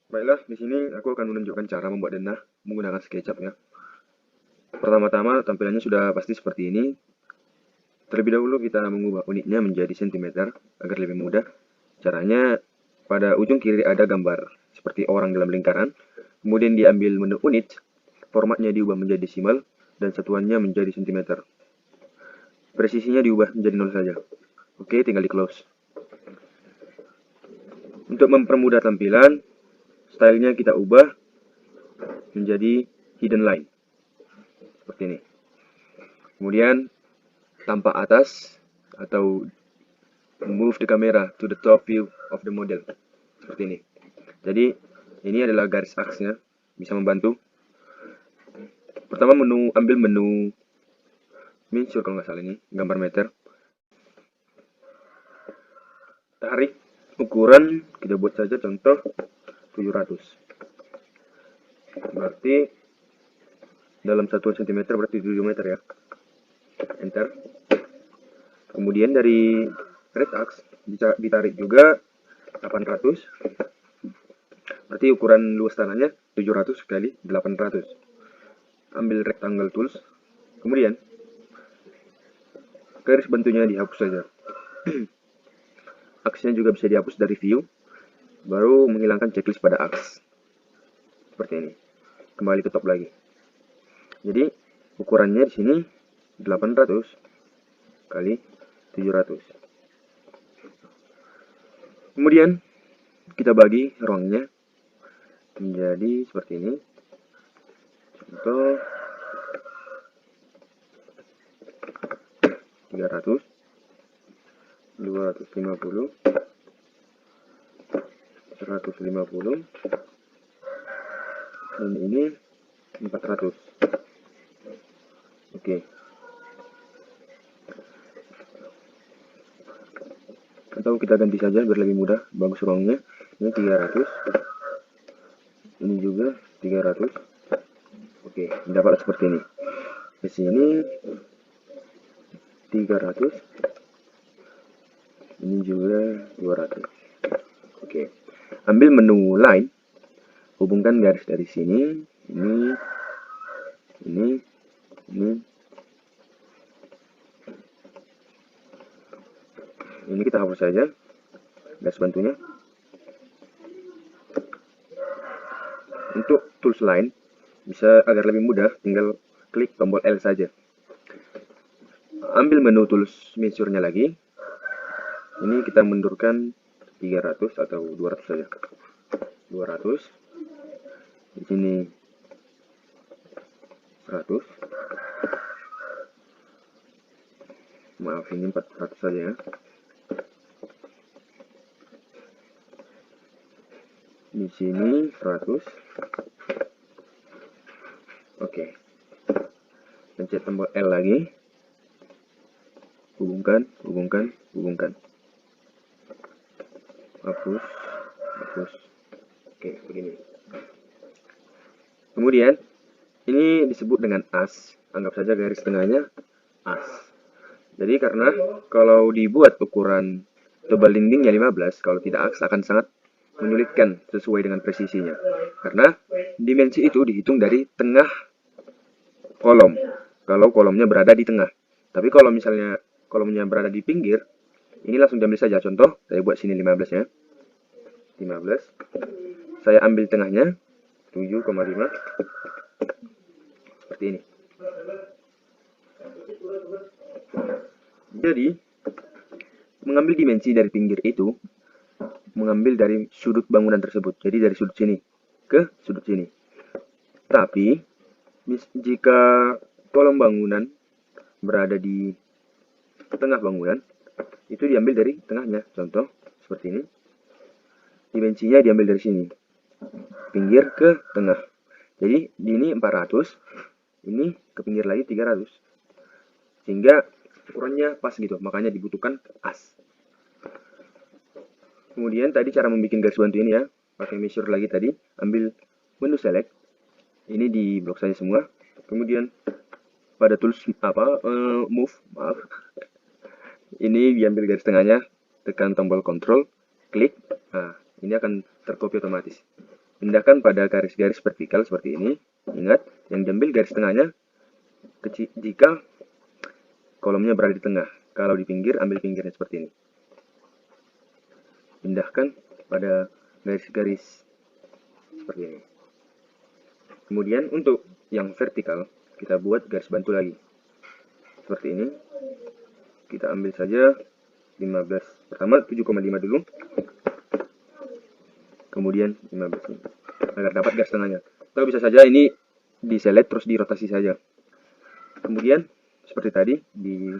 Baiklah, di sini aku akan menunjukkan cara membuat denah menggunakan SketchUp ya. Pertama-tama tampilannya sudah pasti seperti ini. Terlebih dahulu kita mengubah unitnya menjadi sentimeter agar lebih mudah. Caranya pada ujung kiri ada gambar seperti orang dalam lingkaran. Kemudian diambil menu unit, formatnya diubah menjadi desimal dan satuannya menjadi sentimeter. Presisinya diubah menjadi 0 saja. Oke, tinggal di close. Untuk mempermudah tampilan, stylenya kita ubah menjadi hidden line. Seperti ini. Kemudian tampak atas atau move the camera to the top view of the model. Seperti ini. Jadi ini adalah garis aksnya, bisa membantu. Pertama ambil menu miniature kalau nggak salah ini, gambar meter. Tarik ukuran, kita buat saja contoh 700. Berarti dalam satuan sentimeter berarti 7 meter ya. Enter. Kemudian dari red ax ditarik juga 800. Berarti ukuran luas tanahnya 700 kali 800. Ambil rectangle tools. Kemudian garis bentuknya dihapus saja. Aksnya juga bisa dihapus dari view. Baru menghilangkan checklist pada aks. Seperti ini. Kembali ke top lagi. Jadi ukurannya di sini 800 kali 700. Kemudian kita bagi ruangnya menjadi seperti ini. Contoh 300, 250, 150, dan ini 400. Oke. Atau kita ganti saja biar lebih mudah, bagus ruangnya. Ini 300, ini juga 300. Oke, dapat seperti ini. Di sini 300, ini juga 200. Oke, ambil menu line, hubungkan garis dari sini, ini, ini. Ini kita hapus saja garis bantunya. Untuk tools lain, bisa agar lebih mudah, tinggal klik tombol L saja. Ambil menu tools miniaturnya lagi. Ini kita mundurkan 300 atau 200 saja. 200. Di sini 100. Maaf, ini 400 saja ya. Di sini 100. Oke. Pencet tombol L lagi. Hubungkan. Hapus. Oke, begini. Kemudian, ini disebut dengan as. Anggap saja garis tengahnya as. Jadi karena kalau dibuat ukuran tebal dindingnya 15, kalau tidak aks akan sangat menyulitkan sesuai dengan presisinya. Karena dimensi itu dihitung dari tengah kolom. Kalau kolomnya berada di tengah. Tapi kalau misalnya kolomnya berada di pinggir, ini langsung diambil saja. Contoh, saya buat sini 15 ya. 15. Saya ambil tengahnya 7,5. Seperti ini. Jadi, mengambil dimensi dari pinggir itu, mengambil dari sudut bangunan tersebut. Jadi dari sudut sini ke sudut sini. Tapi, jika kolom bangunan berada di tengah bangunan, itu diambil dari tengahnya. Contoh, seperti ini. Dimensinya diambil dari sini. Pinggir ke tengah. Jadi, di ini 400. Ini ke pinggir lagi 300. Sehingga ukurannya pas gitu. Makanya dibutuhkan as. Kemudian tadi cara membuat garis bantu ini ya. Pakai measure lagi tadi. Ambil menu select. Ini di blok saja semua. Kemudian pada tools move, maaf. Ini diambil garis tengahnya, tekan tombol control, klik. Nah, ini akan tercopy otomatis. Pindahkan pada garis-garis vertikal seperti ini. Ingat, yang diambil garis tengahnya jika kolomnya berada di tengah. Kalau di pinggir, ambil pinggirnya seperti ini. Pindahkan pada garis-garis seperti ini. Kemudian untuk yang vertikal, kita buat garis bantu lagi. Seperti ini. Kita ambil saja 15. Pertama 7,5 dulu. Kemudian 15 ini. Agar dapat garis tengahnya. Atau bisa saja ini diselect terus dirotasi saja. Kemudian seperti tadi di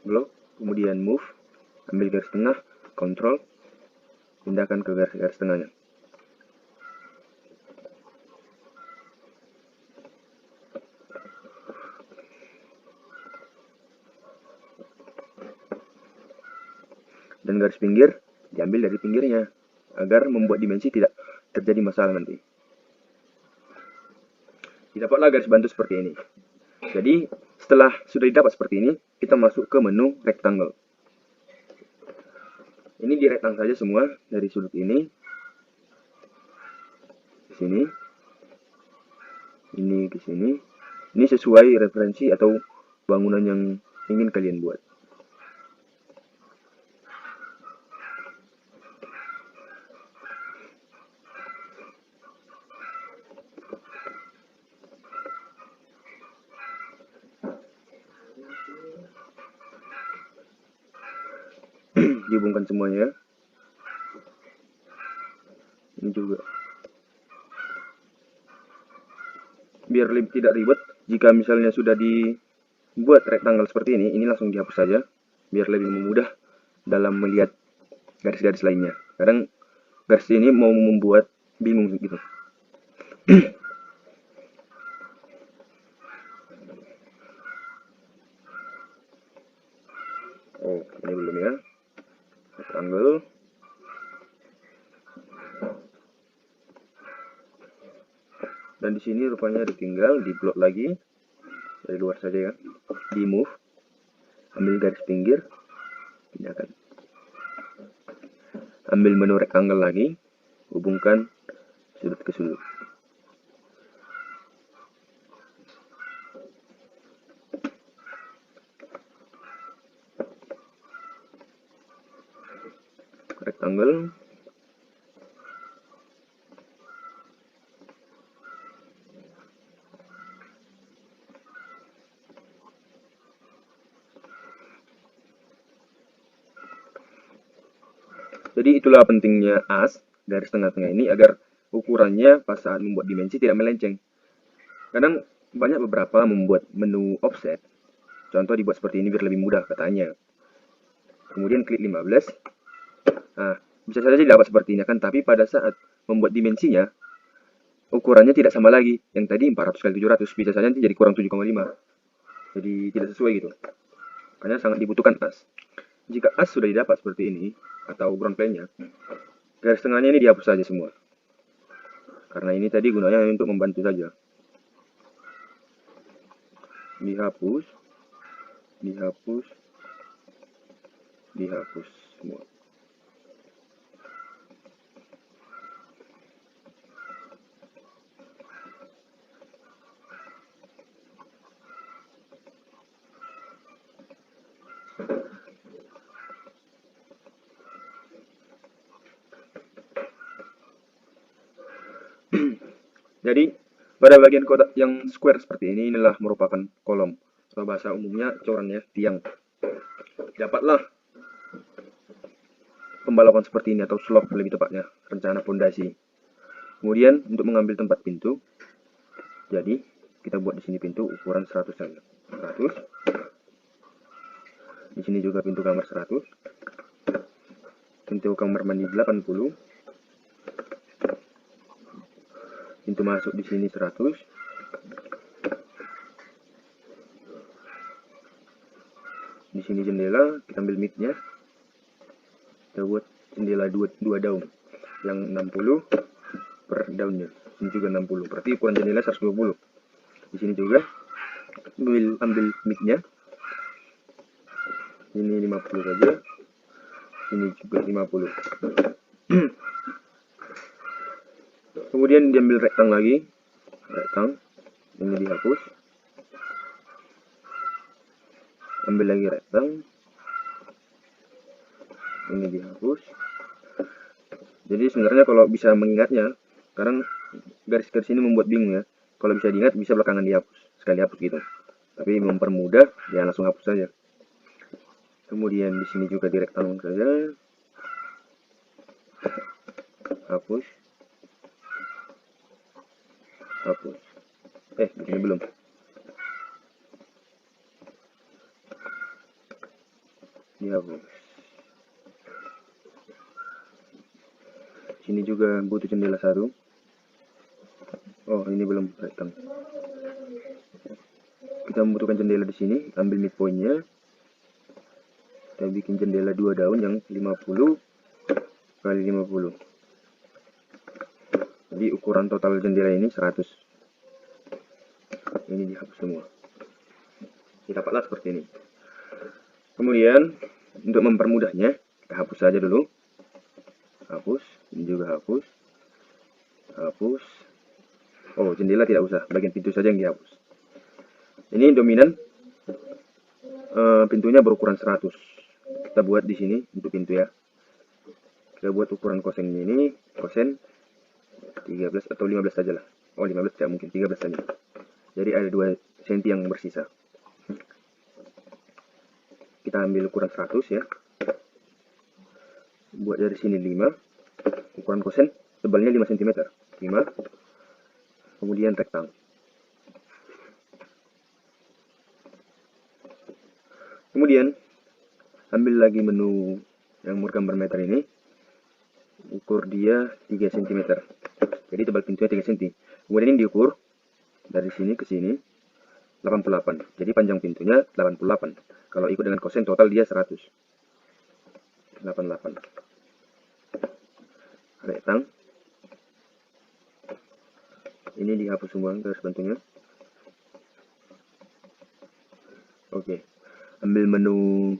blok, kemudian move, ambil garis tengah, control, pindahkan ke garis-garis tengahnya. Dan garis pinggir diambil dari pinggirnya agar membuat dimensi tidak terjadi masalah nanti. Didapatlah garis bantu seperti ini. Jadi setelah sudah didapat seperti ini, kita masuk ke menu rectangle. Ini di rectangle saja semua dari sudut ini ke sini, ini ke sini. Ini sesuai referensi atau bangunan yang ingin kalian buat. Dihubungkan semuanya. Ini juga. Biar lebih tidak ribet, jika misalnya sudah dibuat rectangle seperti ini langsung dihapus saja. Biar lebih memudah dalam melihat garis-garis lainnya. Kadang garis ini mau membuat bingung gitu. Oh, ini belum ya. Rectangle. Dan di sini rupanya ditinggal di blok lagi dari luar saja ya. Di move, ambil garis pinggir, pindahkan. Ambil menu rectangle lagi, hubungkan sudut ke sudut. Rectangle. Jadi itulah pentingnya as garis tengah-tengah ini agar ukurannya pas saat membuat dimensi tidak melenceng. Kadang banyak beberapa membuat menu offset. Contoh dibuat seperti ini biar lebih mudah katanya. Kemudian klik 15. Nah, bisa saja dapat seperti ini kan, tapi pada saat membuat dimensinya ukurannya tidak sama lagi. Yang tadi 400 kali 700 bisa saja nanti jadi kurang 7,5. Jadi tidak sesuai gitu. Makanya sangat dibutuhkan as. Jika as sudah didapat seperti ini atau ground plane-nya, garis tengahnya ini dihapus saja semua. Karena ini tadi gunanya untuk membantu saja. Dihapus, dihapus, dihapus semua. Jadi pada bagian kotak yang square seperti ini inilah merupakan kolom. Atau bahasa umumnya coran ya, tiang. Dapatlah pembalakan seperti ini atau slope lebih tepatnya, rencana pondasi. Kemudian untuk mengambil tempat pintu, jadi kita buat di sini pintu ukuran 100 saja. 100. Di sini juga pintu kamar 100. Pintu kamar mandi 80. Pintu masuk di sini 100. Di sini jendela, kita ambil midnya. Kita buat jendela 2 daun yang 60 per daunnya. Ini juga 60. Berarti ukuran jendela 120. Di sini juga ambil midnya. Ini 50 saja. Ini juga 50. Kemudian diambil rektang lagi, rektang ini dihapus, ambil lagi rektang ini dihapus. Jadi sebenarnya kalau bisa mengingatnya, sekarang garis-garis ini membuat bingung ya. Kalau bisa diingat bisa belakangan dihapus, sekali hapus gitu. Tapi mempermudah ya langsung hapus saja. Kemudian di sini juga di rektang saja, hapus, hapus. Di sini belum. Dihapus. Sini juga butuh jendela satu. Oh, ini belum rektang. Kita membutuhkan jendela di sini, ambil midpointnya. Kita bikin jendela 2 daun yang 50 kali 50. Jadi ukuran total jendela ini 100. Ini dihapus semua. Dapatlah seperti ini. Kemudian untuk mempermudahnya, kita hapus saja dulu. Hapus, ini juga hapus. Hapus. Oh, jendela tidak usah, bagian pintu saja yang dihapus. Ini dominan pintunya berukuran 100. Kita buat di sini untuk pintu ya. Kita buat ukuran kosennya ini, kosen 13 atau 15 saja lah. Oh, 15 tidak mungkin, 13 saja. Jadi ada 2 cm yang bersisa. Kita ambil ukuran 100 ya. Buat dari sini 5. Ukuran kosen tebalnya 5 cm. 5. Kemudian rektang. Kemudian ambil lagi menu yang gambar meter ini. Ukur dia 3 cm. Jadi tebal pintunya 3 cm. Kemudian ini diukur dari sini ke sini 88. Jadi panjang pintunya 88. Kalau ikut dengan kosen total dia 100. 88. Rektang. Ini dihapus semua garis bentuknya. Oke. Ambil menu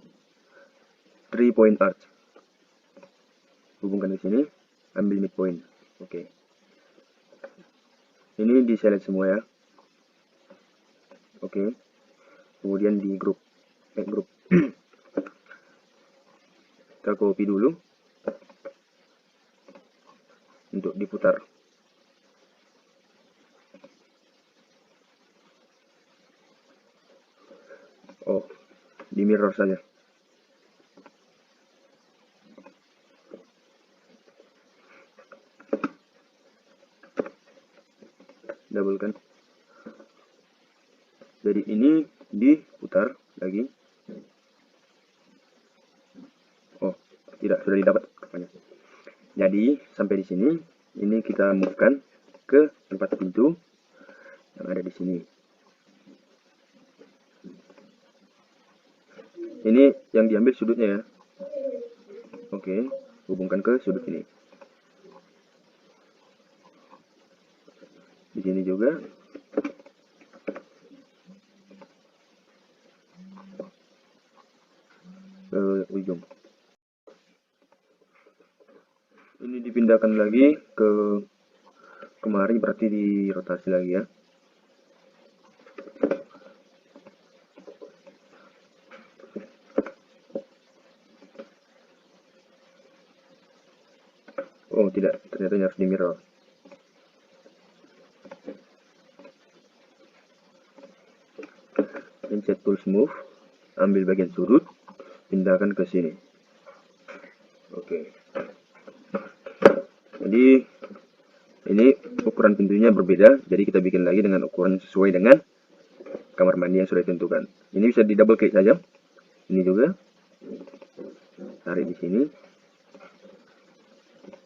3 point arch. Hubungkan di sini, ambil midpoint. Oke. Ini di select semua ya. Oke. Kemudian di grup. Grup. Kita copy dulu untuk diputar. Oh, di mirror saja. Double kan. Jadi ini diputar lagi. Oh, tidak, sudah didapat apanya. Jadi sampai di sini, ini kita move-kan ke tempat pintu yang ada di sini. Ini yang diambil sudutnya ya. Oke, hubungkan ke sudut ini. Di sini juga. Ke ujung. Ini dipindahkan lagi ke kemari, berarti dirotasi lagi ya. Oh tidak, ternyata harus di mirror. Pencet tool smooth, ambil bagian sudut, pindahkan ke sini. Oke. Jadi ini ukuran pintunya berbeda, jadi kita bikin lagi dengan ukuran sesuai dengan kamar mandi yang sudah ditentukan. Ini bisa di double klik saja. Ini juga tarik di sini.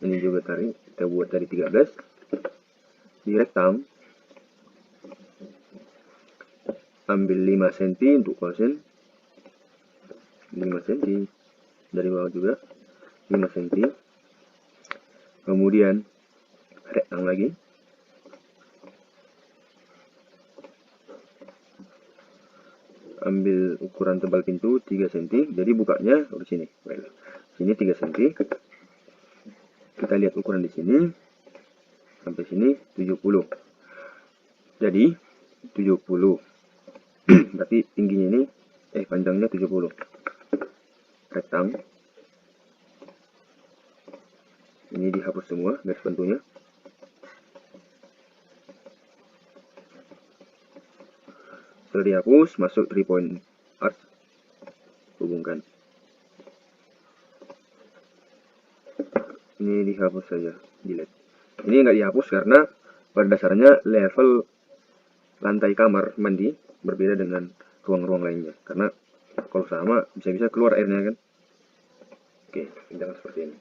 Ini juga tarik, kita buat dari 13 di rektang. Ambil 5 cm untuk kosen, 5 cm dari bawah juga 5 cm. Kemudian rektang lagi, ambil ukuran tebal pintu 3 cm. Jadi bukanya di sini. Sini 3 cm. Kita lihat ukuran di sini. sampai sini 70. Jadi 70. Berarti tingginya ini panjangnya 70. Rektang. Ini dihapus semua garis bantunya. Setelah dihapus, masuk 3 point arc, hubungkan. Ini dihapus saja, delete. Ini nggak dihapus karena pada dasarnya level lantai kamar mandi berbeda dengan ruang-ruang lainnya. Karena kalau sama bisa-bisa keluar airnya kan. Oke, jangan seperti ini.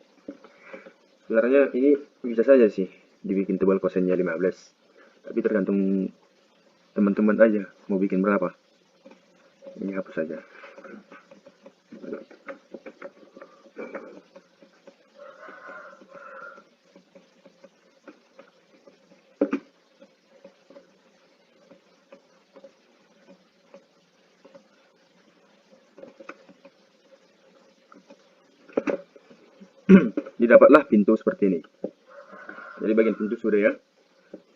Sebenarnya ini bisa saja sih dibikin tebal kosennya 15. Tapi tergantung teman-teman aja mau bikin berapa. Ini hapus saja. Didapatlah pintu seperti ini. Jadi bagian pintu sudah ya.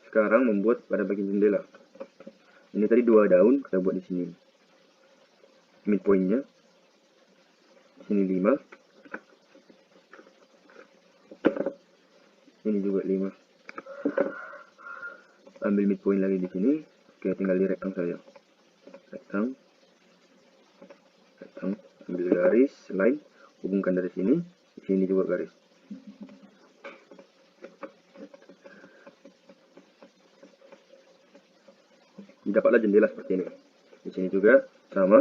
Sekarang membuat pada bagian jendela. Ini tadi 2 daun kita buat di sini. Midpointnya sini 5. Ini juga 5. Ambil midpoint lagi di sini. Oke, tinggal di rektang saja. Rektang. Ambil garis line, hubungkan dari sini. Di sini juga garis. Dapatlah jendela seperti ini. Di sini juga sama.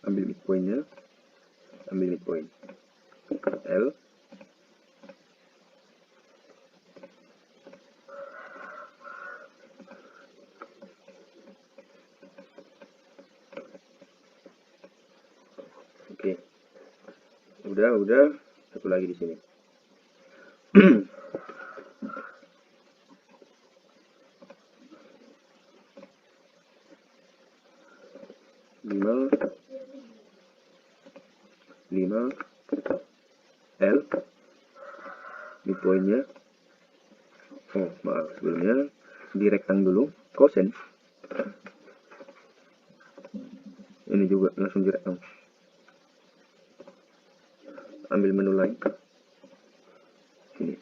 Ambil midpointnya, ambil midpoint L. Oke, udah satu lagi di sini. 5 L midpointnya. Oh maaf, sebelumnya di rektang dulu kosen. Ini juga langsung di rektang. Ambil menu lain, sini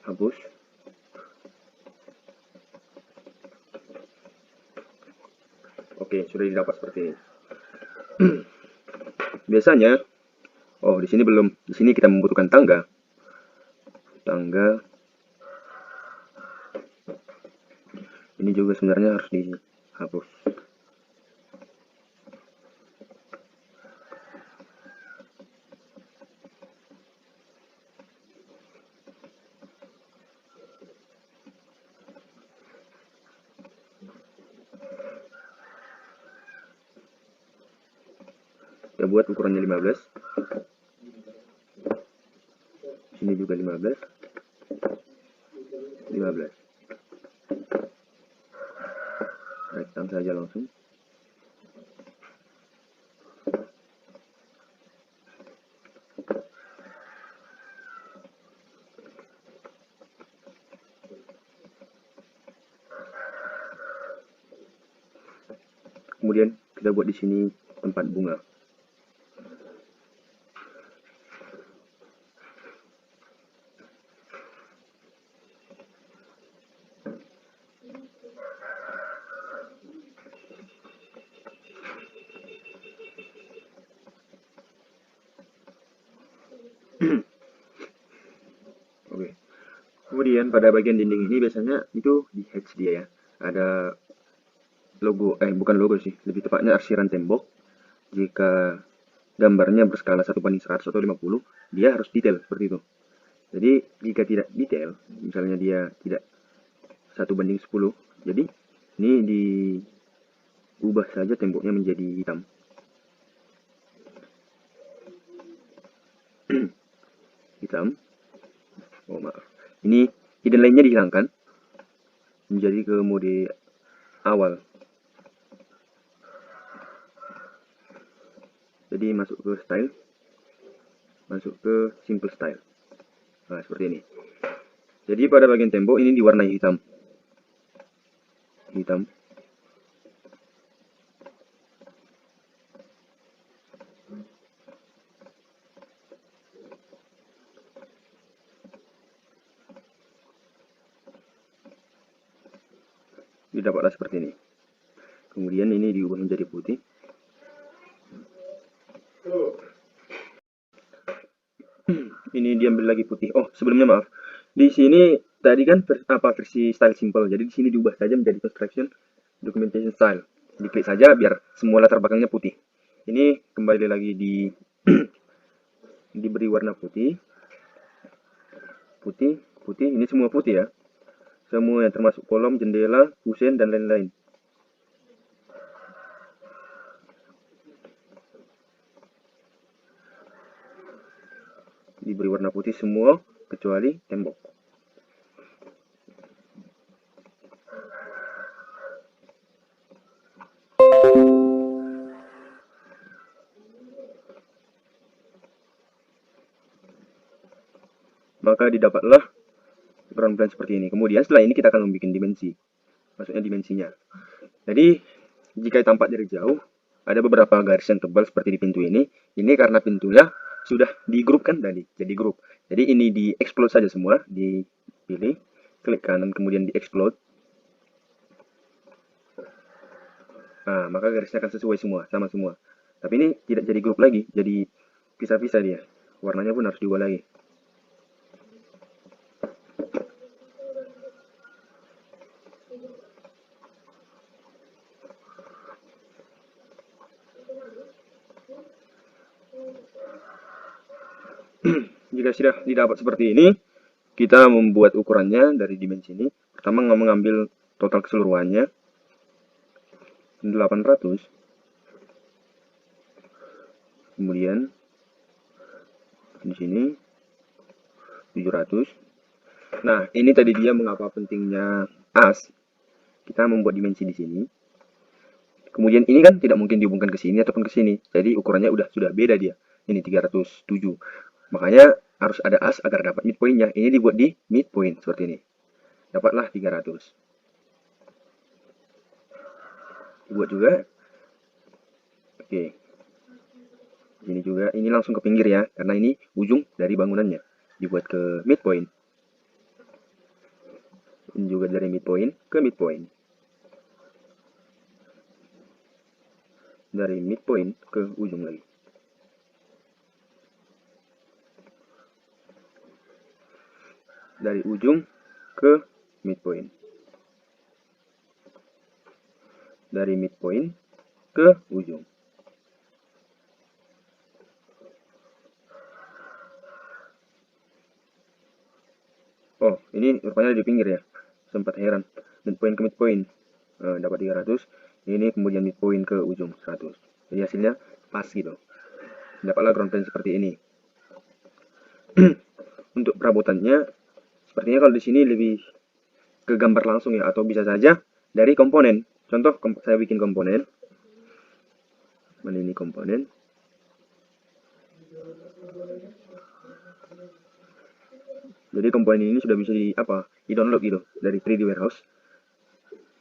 hapus. Oke, sudah didapat seperti ini. Biasanya, di sini belum. Di sini kita membutuhkan tangga. Ini juga sebenarnya harus dihapus. Kita buat ukurannya 15. Sini juga 15. Rektang saja langsung. Kemudian kita buat di sini tempat bunga. Oke. Kemudian pada bagian dinding ini biasanya itu di hatch dia ya. Ada logo, bukan logo sih, lebih tepatnya arsiran tembok. Jika gambarnya berskala 1:100 atau 50, dia harus detail seperti itu. Jadi jika tidak detail, misalnya dia tidak 1:10, jadi ini diubah saja temboknya menjadi hitam. Hitam. Oh maaf. Ini hidden line-nya dihilangkan menjadi ke mode awal. Jadi masuk ke style, masuk ke simple style. Nah, seperti ini. Jadi pada bagian tembok ini diwarnai hitam. Hitam. Didapatlah seperti ini. Kemudian ini diubah menjadi putih. Ini diambil lagi putih. Oh, sebelumnya maaf. Di sini tadi kan versi style simple. Jadi di sini diubah saja menjadi construction documentation style. Diklik saja biar semua latar belakangnya putih. Ini kembali lagi diberi warna putih. Putih, putih. Ini semua putih ya. Semua yang termasuk kolom, jendela, kusen, dan lain-lain. Diberi warna putih semua kecuali tembok. Maka didapatlah ground plan seperti ini. Kemudian setelah ini kita akan membuat dimensi. Maksudnya dimensinya. Jadi jika tampak dari jauh, ada beberapa garis yang tebal seperti di pintu ini. Ini karena pintunya sudah digrupkan tadi, jadi grup. Jadi ini di-explode saja semua, dipilih, klik kanan kemudian di-explode. Nah, maka garisnya akan sesuai semua, sama semua. Tapi ini tidak jadi grup lagi, jadi pisah-pisah dia. Warnanya pun harus diubah lagi. Jika sudah didapat seperti ini, kita membuat ukurannya dari dimensi ini. Pertama mengambil total keseluruhannya 800. Kemudian di sini 700. Nah, ini tadi dia mengapa pentingnya as. Kita membuat dimensi di sini. Kemudian ini kan tidak mungkin dihubungkan ke sini ataupun ke sini. Jadi ukurannya sudah beda dia. Ini 307. Makanya harus ada as agar dapat midpointnya. Ini dibuat di midpoint seperti ini. Dapatlah 300. Dibuat juga. Oke. Ini juga, ini langsung ke pinggir ya, karena ini ujung dari bangunannya. Dibuat ke midpoint. Ini juga dari midpoint ke midpoint. Dari midpoint ke ujung lagi. Dari ujung ke midpoint. Dari midpoint ke ujung. Oh, ini rupanya di pinggir ya. Sempat heran. Midpoint ke midpoint. Dapat 300. Ini kemudian midpoint ke ujung 100. Jadi hasilnya pas gitu. Dapatlah ground plan seperti ini. Untuk perabotannya, sepertinya kalau di sini lebih ke gambar langsung ya, atau bisa saja dari komponen. Contoh, saya bikin komponen. Mana ini komponen? Jadi komponen ini sudah bisa di-download gitu dari 3D Warehouse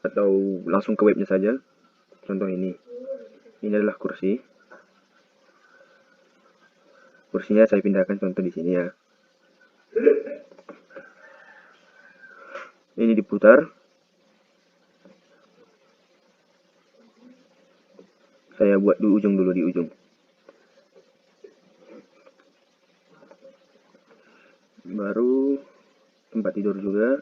atau langsung ke webnya saja. Contoh ini. Ini adalah kursi. Kursinya saya pindahkan contoh di sini ya. Ini diputar. Saya buat di ujung dulu, di ujung. Baru tempat tidur juga.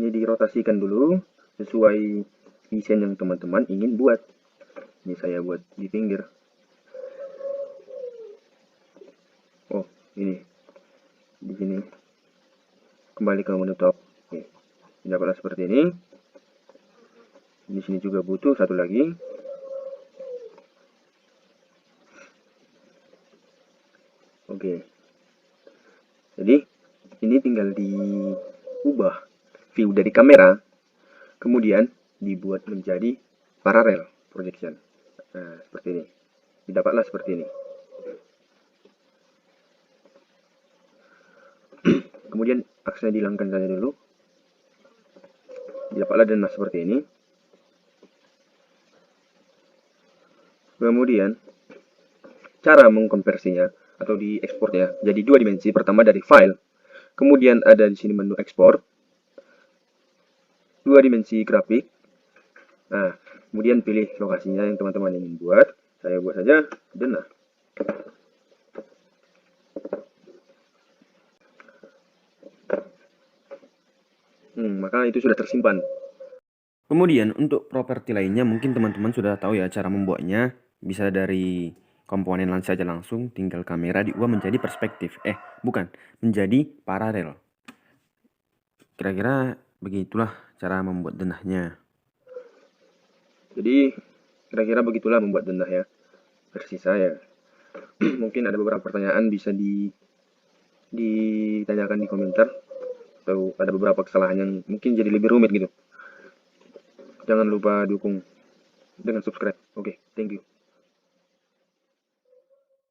Ini dirotasikan dulu sesuai desain yang teman-teman ingin buat. Ini saya buat di pinggir. Oh, ini di sini. Kembali ke menu top. Oke. Dapatlah seperti ini. Di sini juga butuh satu lagi. Oke. Jadi ini tinggal diubah view dari kamera, kemudian dibuat menjadi parallel projection. Nah, seperti ini. Didapatlah seperti ini. Kemudian aksesnya dihilangkan saja dulu. Didapatlah denah seperti ini. Kemudian cara mengkonversinya atau diekspornya jadi dua dimensi. Pertama dari file, kemudian ada di sini menu ekspor, dua dimensi grafik. Nah, kemudian pilih lokasinya yang teman-teman ingin buat. Saya buat saja denah. Maka itu sudah tersimpan. Kemudian untuk properti lainnya mungkin teman-teman sudah tahu ya cara membuatnya. Bisa dari komponen saja langsung, tinggal kamera diubah menjadi perspektif. Bukan, menjadi paralel. Kira-kira begitulah cara membuat denahnya. Jadi kira-kira begitulah membuat denah ya, versi saya. Mungkin ada beberapa pertanyaan bisa ditanyakan di komentar, atau ada beberapa kesalahan yang mungkin jadi lebih rumit gitu. Jangan lupa dukung dengan subscribe. Oke, thank you.